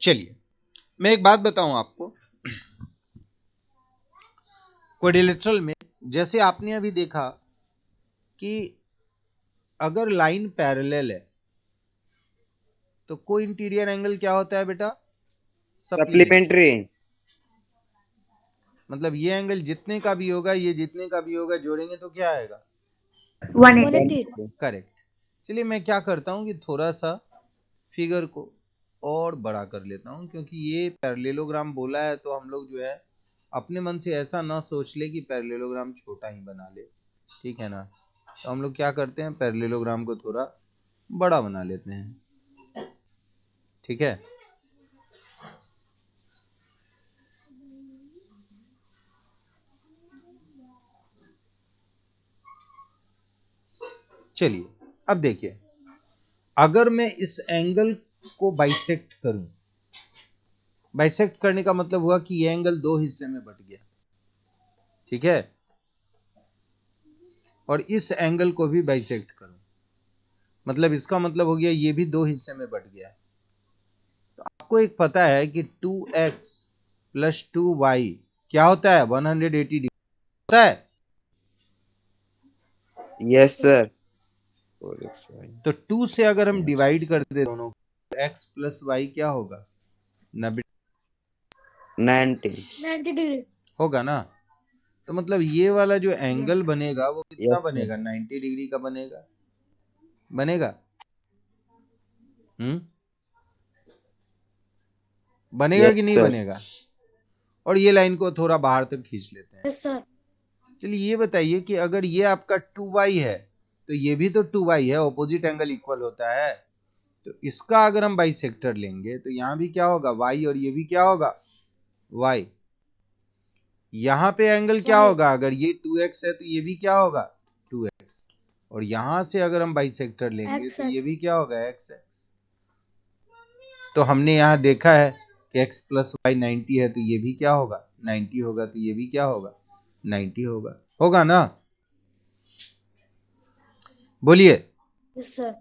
चलिए मैं एक बात बताऊं आपको, क्वाड्रिलेटरल में जैसे आपने अभी देखा कि अगर लाइन पैरेलल है तो को इंटीरियर एंगल क्या होता है बेटा? सप्लीमेंट्री। मतलब ये एंगल जितने का भी होगा, ये जितने का भी होगा, जोड़ेंगे तो क्या आएगा? 180। करेक्ट। चलिए मैं क्या करता हूं कि थोड़ा सा फिगर को और बड़ा कर लेता हूं, क्योंकि ये पैरेललोग्राम बोला है तो हम लोग जो है अपने मन से ऐसा ना सोच ले कि पैरेललोग्राम छोटा ही बना ले, ठीक है ना? तो हम लोग क्या करते हैं, पैरेललोग्राम को थोड़ा बड़ा बना लेते हैं, ठीक है? चलिए अब देखिए, अगर मैं इस एंगल को बाइसेक्ट करूं, बाइसेक्ट करने का मतलब हुआ कि ये एंगल दो हिस्से में बट गया, ठीक है? और इस एंगल को भी बाइसेक्ट करूं, मतलब इसका मतलब हो गया ये भी दो हिस्से में बट गया। तो आपको एक पता है कि 2x प्लस 2y क्या होता है? 180 डिग्री होता है। Yes sir. तो 2 से अगर हम डिवाइड कर दे दोनों, x प्लस वाई क्या होगा? 90 90 डिग्री होगा ना? तो मतलब ये वाला जो एंगल बनेगा वो कितना यस सर। बनेगा? 90 डिग्री का बनेगा, बनेगा? बनेगा कि यस नहीं सर। बनेगा? और ये लाइन को थोड़ा बाहर तक खींच लेते हैं। Yes sir. चलिए ये बताइए कि अगर ये आपका 2y है तो ये भी तो 2y है, ऑपोजिट एंगल इक्वल होता है। तो इसका अगर हम बाइसेक्टर लेंगे तो यहां भी क्या होगा? y, और ये भी क्या होगा? y। यहां पे एंगल क्या होगा? अगर ये 2x है तो ये भी क्या होगा? 2x। और यहां से अगर हम बाइसेक्टर लेंगे तो ये भी क्या होगा? x। तो हमने यहां देखा है कि x प्लस वाई 90 है, तो ये भी क्या होगा? 90 होगा। तो ये भी क्या होगा? 90 होगा। होगा ना? बोलिए। Yes sir.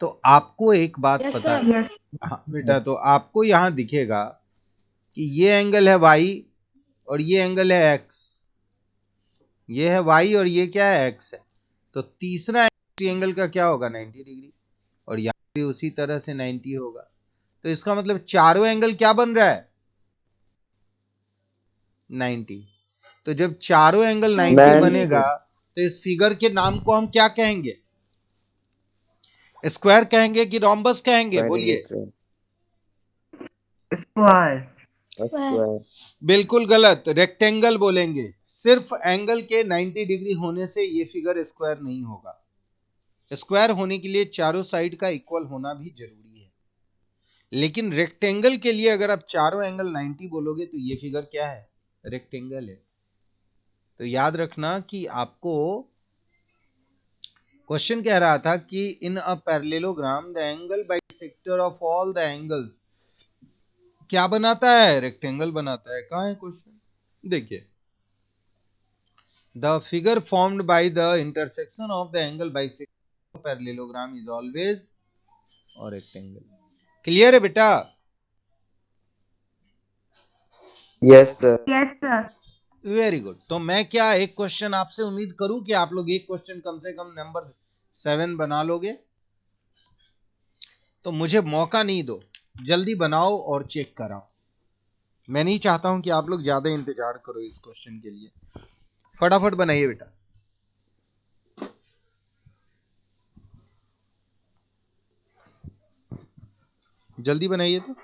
तो आपको एक बात यस पता सर। है, हाँ बेटा, तो आपको यहां दिखेगा कि ये एंगल है y और ये एंगल है x। ये है y और ये क्या है? x है। तो तीसरा एंगल का क्या होगा? 90 डिग्री। और यहां भी उसी तरह से 90 होगा। तो इसका मतलब चारों एंगल क्या बन रहा है? 90। तो जब चारों एंगल 90 बनेगा तो इस फिगर के नाम को हम क्या कहेंगे? स्क्वायर कहेंगे कि रोम्बस कहेंगे? बोलिए। स्क्वायर। बिल्कुल गलत, रेक्टेंगल बोलेंगे। सिर्फ एंगल के 90 डिग्री होने से ये फिगर स्क्वायर नहीं होगा। स्क्वायर होने के लिए चारों साइड का इक्वल होना भी जरूरी है, लेकिन रेक्टेंगल के लिए अगर आप चारों एंगल 90 बोलोगे तो ये फिगर क्या है? रेक्टेंगल है। तो याद रखना कि आपको क्वेश्चन कह रहा था कि in a parallelogram the angle bisector of all the angles क्या बनाता है? रेक्टेंगल बनाता है। कहां है क्वेश्चन? देखिए, the figure formed by the intersection of the angle bisector parallelogram is always और रेक्टेंगल। क्लियर है बेटा? Yes sir. Very good. तो मैं क्या एक क्वेश्चन आपसे उम्मीद करूं कि आप लोग एक क्वेश्चन कम से कम नंबर 7 बना लोगे? तो मुझे मौका नहीं दो, जल्दी बनाओ और चेक कराओ। मैं नहीं चाहता हूं कि आप लोग ज्यादा इंतजार करो इस क्वेश्चन के लिए। फटाफट बनाइए बेटा। जल्दी बनाइए तो।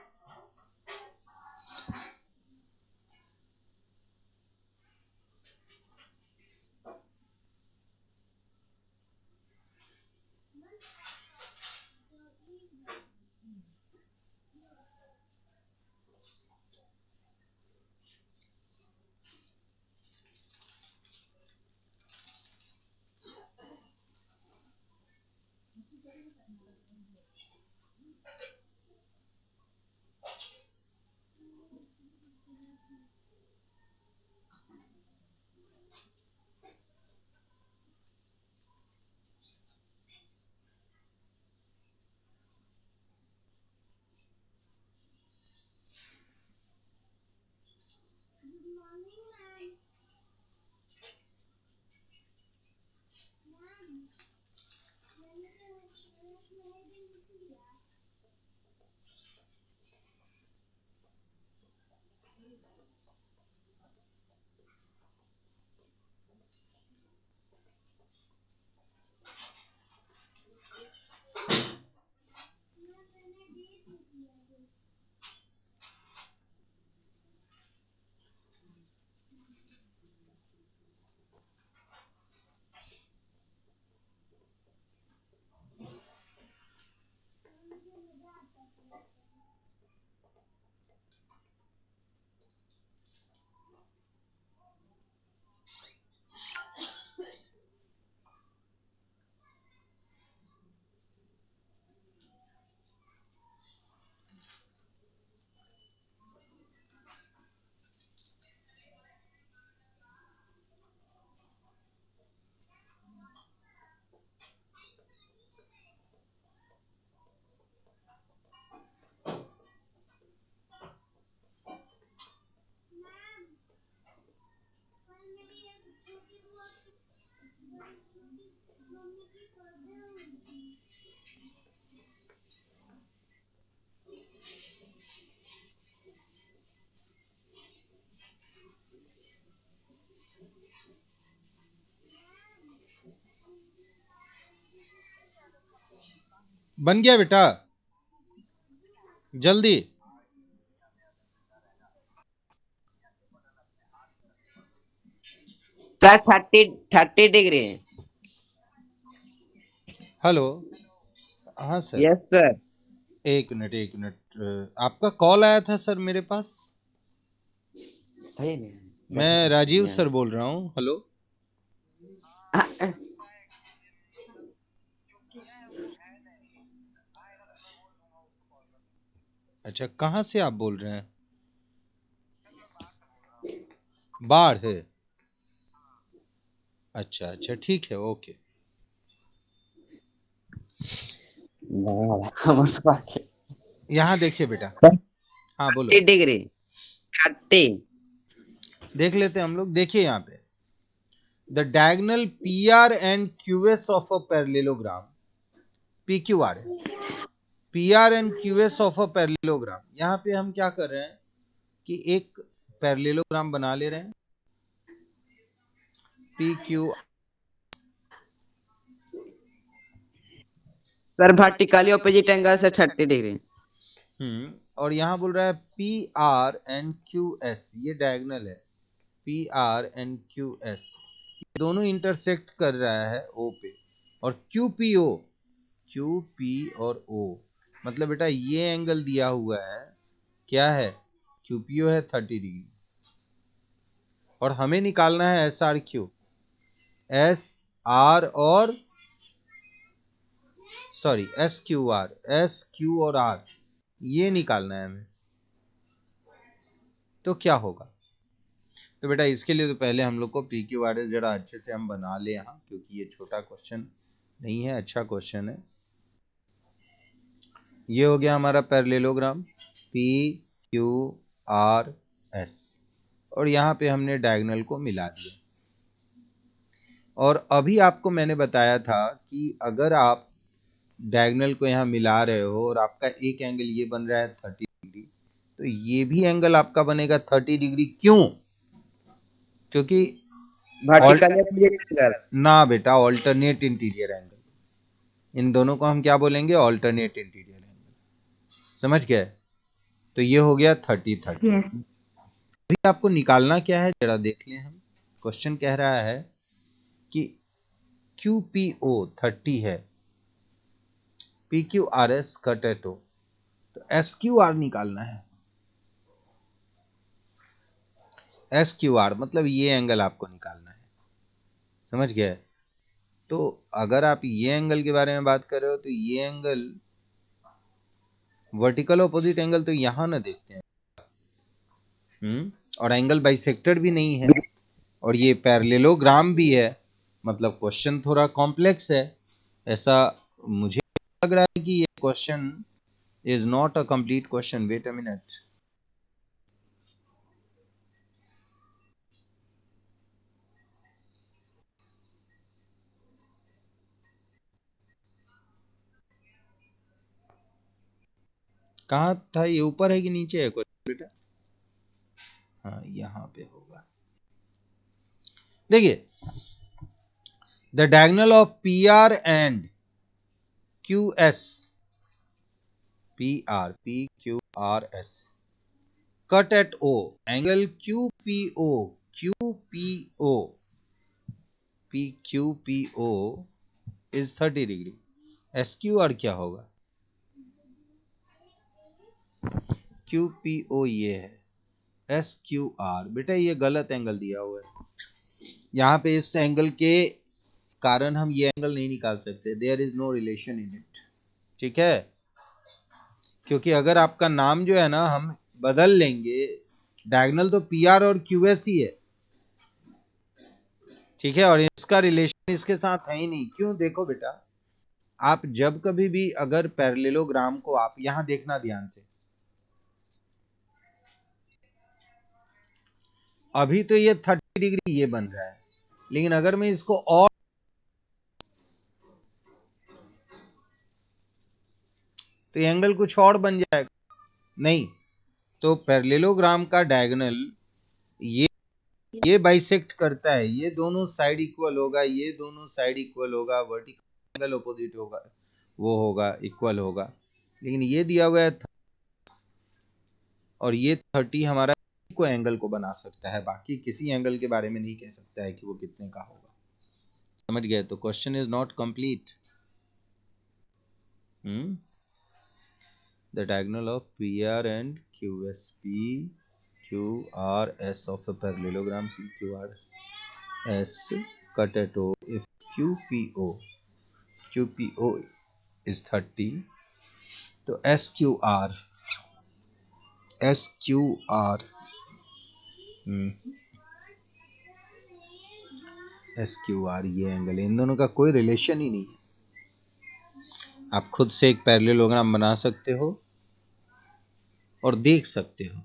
बन गया बेटा, जल्दी। Sir 30 degree. हेलो, हाँ सर। Yes sir. एक मिनट एक मिनट, आपका कॉल आया था सर मेरे पास। सही में मैं राजीव सर बोल रहा हूँ। हेलो, अच्छा कहाँ से आप बोल रहे हैं? बाढ़ है, अच्छा अच्छा ठीक है, ओके। यहाँ देखिए बेटा, सर हाँ बोलो। 30 डिग्री 30। देख लेते हैं हम लोग, देखिए यहाँ पे the diagonal P R and Q S of a parallelogram P Q R S, P R and Q S of a parallelogram. यहाँ पे हम क्या कर रहे हैं कि एक पैरेललोग्राम बना ले रहे हैं, P Q. Sir vertically opposite angle से 30 डिग्री। और यहाँ बोल रहा है P R and Q S, ये डायगोनल है, P R and Q S दोनों इंटरसेक्ट कर रहा है ओ पे, और Q P O, Q P और ओ, मतलब बेटा ये एंगल दिया हुआ है, क्या है, क्यू पी ओ है 30 डिग्री, और हमें निकालना है S R Q, S R और sorry S Q R, S Q और आर, ये निकालना है हमें। तो क्या होगा? तो बेटा इसके लिए तो पहले हम लोग को पी क्यू आर एस जरा अच्छे से हम बना ले यहाँ, क्योंकि ये छोटा क्वेश्चन नहीं है, अच्छा क्वेश्चन है। ये हो गया हमारा parallelogram P Q R S, और यहाँ पे हमने डायगोनल को मिला दिया। और अभी आपको मैंने बताया था कि अगर आप डायगोनल को यहाँ मिला रहे हो और आपका एक एंगल ये बन रहा है 30 डिग्री, तो ये भी एंगल आपका बनेगा 30 डिग्री। क्यों? क्योंकि वर्टिकली ऑपोजिट एंगल। ना बेटा, ऑल्टरनेट इंटीरियर एंगल, इन दोनों को हम क्या बोलेंगे? Alternate interior angle. समझ गए? तो ये हो गया 30-30। अभी आपको निकालना क्या है जरा देख लें हम। क्वेश्चन कह रहा है कि क्यू पी ओ 30 है, P Q R S cut at O, तो एस क्यू आर निकालना है। एस क्यू आर मतलब ये एंगल आपको निकालना है। समझ गए? तो अगर आप ये एंगल के बारे में बात कर रहे हो तो ये एंगल वर्टिकल ऑपोजिट एंगल तो यहां ना देखते हैं, और एंगल बाइसेक्टर भी नहीं है, और ये पैरेललोग्राम भी है, मतलब क्वेश्चन थोड़ा कॉम्प्लेक्स है। ऐसा मुझे लग रहा है कि ये question is not a complete question. Wait a minute, कहाँ था ये, ऊपर है कि नीचे है क्वेश्चन बेटा? हाँ यहाँ पे होगा। देखिए, the diagonal of P R and Q S, P Q R S cut at O, angle Q P O, Q P O, P Q P O is 30 degree. S Q R क्या होगा? Q P ओ ये है, S Q are. बेटा ये गलत angle दिया हुआ है, यहाँ पे इस एंगल के कारण हम ये एंगल नहीं निकाल सकते, there is no relation in it, ठीक है। क्योंकि अगर आपका नाम जो है ना हम बदल लेंगे, डायगोनल तो पी आर और क्यू एस ही है, ठीक है, और इसका रिलेशन इसके साथ है ही नहीं। क्यों? देखो बेटा, आप जब कभी भी अगर पैरेललोग्राम को आप यहां देखना ध्यान से, अभी तो ये 30 डिग्री ये बन रहा है, लेकिन अगर मैं इसको और तो ये एंगल कुछ और बन जाएगा, नहीं। तो पैरेललोग्राम का डायगोनल ये बाइसेक्ट करता है, ये दोनों साइड इक्वल होगा, ये दोनों साइड इक्वल होगा, वर्टिकल एंगल अपोजिट होगा, वो होगा इक्वल होगा, लेकिन ये दिया हुआ है और ये 30 हमारा को एंगल को बना सकता है, बाकी किसी एंगल के बारे में नहीं कह सकता है कि वो कितने का होगा। समझ गए? तो question is not complete. The diagonal of PR and QS, PQRS of a parallelogram PQRS cut at O if QPO is 30, तो SQR ये एंगल, इन दोनों का कोई रिलेशन ही नहीं है। आप खुद से एक पैरेललोग्राम बना सकते हो और देख सकते हो।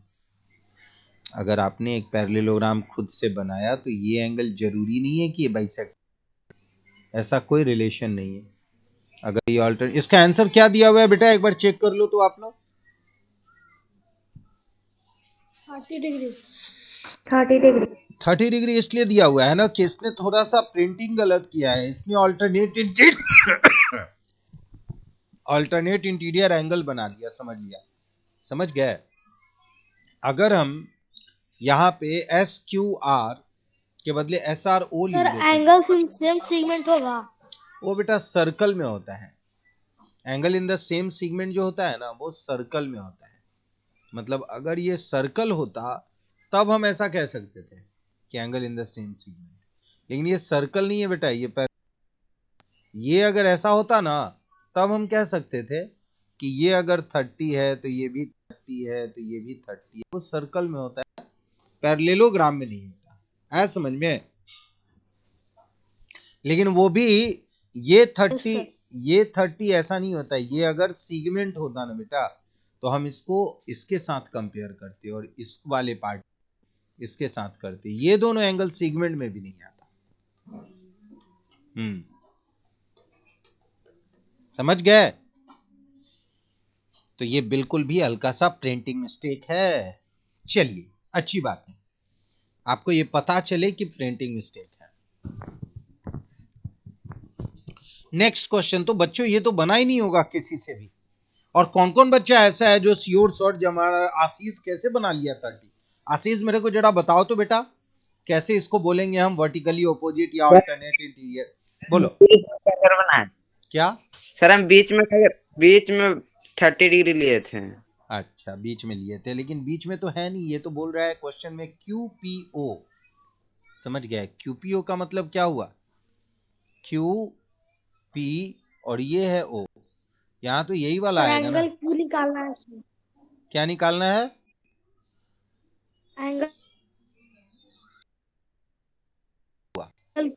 अगर आपने एक पैरेललोग्राम खुद से बनाया तो ये एंगल जरूरी नहीं है कि ये बाइसेक्ट, ऐसा कोई रिलेशन नहीं है। अगर ये ऑल्टर, इसका आंसर क्या दिया हुआ है बेटा, एक बार चेक कर लो तो आप लोग। 30 डिग्री। 30 डिग्री इसलिए दिया हुआ है ना कि इसने थोड़ा सा प्रिंटिंग गलत किया है, इसने ऑल्टरनेट इंटीरियर एंगल बना दिया, समझ लिया? समझ गए? अगर हम यहाँ पे SQR के बदले SRO लिख सर देते, एंगल्स इन सेम सेगमेंट होगा। वो बेटा सर्कल में होता है। Angle in the same segment जो होता है ना, वो सर्कल में होता है। मतलब अगर ये सर्कल होता तब हम ऐसा कह सकते थे कि angle in the same segment, लेकिन ये सर्कल नहीं है बेटा, ये अगर ऐसा होता ना तब हम कह सकते थे कि ये अगर 30 है तो ये भी 30 है, तो ये भी 30 है। वो सर्कल में होता है, पैरेललोग्राम में नहीं होता। ऐसा समझ में? लेकिन वो भी ये 30 ऐसा नहीं होता। ये अगर सेगमेंट होता ना बेटा, तो हम इसको इसके साथ कंपेयर करते और इस वाले पार्ट इसके साथ करते। ये दोनों एंगल सेगमेंट में भी नहीं आता। समझ गए? तो ये बिल्कुल भी हल्का सा प्रिंटिंग मिस्टेक है। चलिए, अच्छी बात है आपको ये पता चले कि प्रिंटिंग मिस्टेक है। नेक्स्ट क्वेश्चन, तो बच्चों ये तो बना ही नहीं होगा किसी से भी। और कौन कौन बच्चा ऐसा है जो श्योर शॉर्ट जमा? आशीष कैसे बना लिया 30? आशीष मेरे को जरा बताओ तो बेटा, कैसे इसको बोलेंगे हम, वर्टिकली ऑपोजिट या अल्टरनेट इंटीरियर? बोलो। क्या सर हम बीच में 30 डिग्री लिए थे। अच्छा, बीच में लिए थे, लेकिन बीच में तो है नहीं। ये तो बोल रहा है क्वेश्चन में QPO। समझ गया? QPO का मतलब क्या हुआ? QP और ये है O, यहाँ तो यही वाला आएगा ना। एंगल क्यू निकालना है इसमें। क्या निकालना है? Angle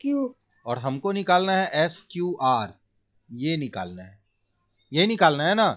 Q. और हमको निकालना है SQR, ये निकालना है, ये निकालना है ना।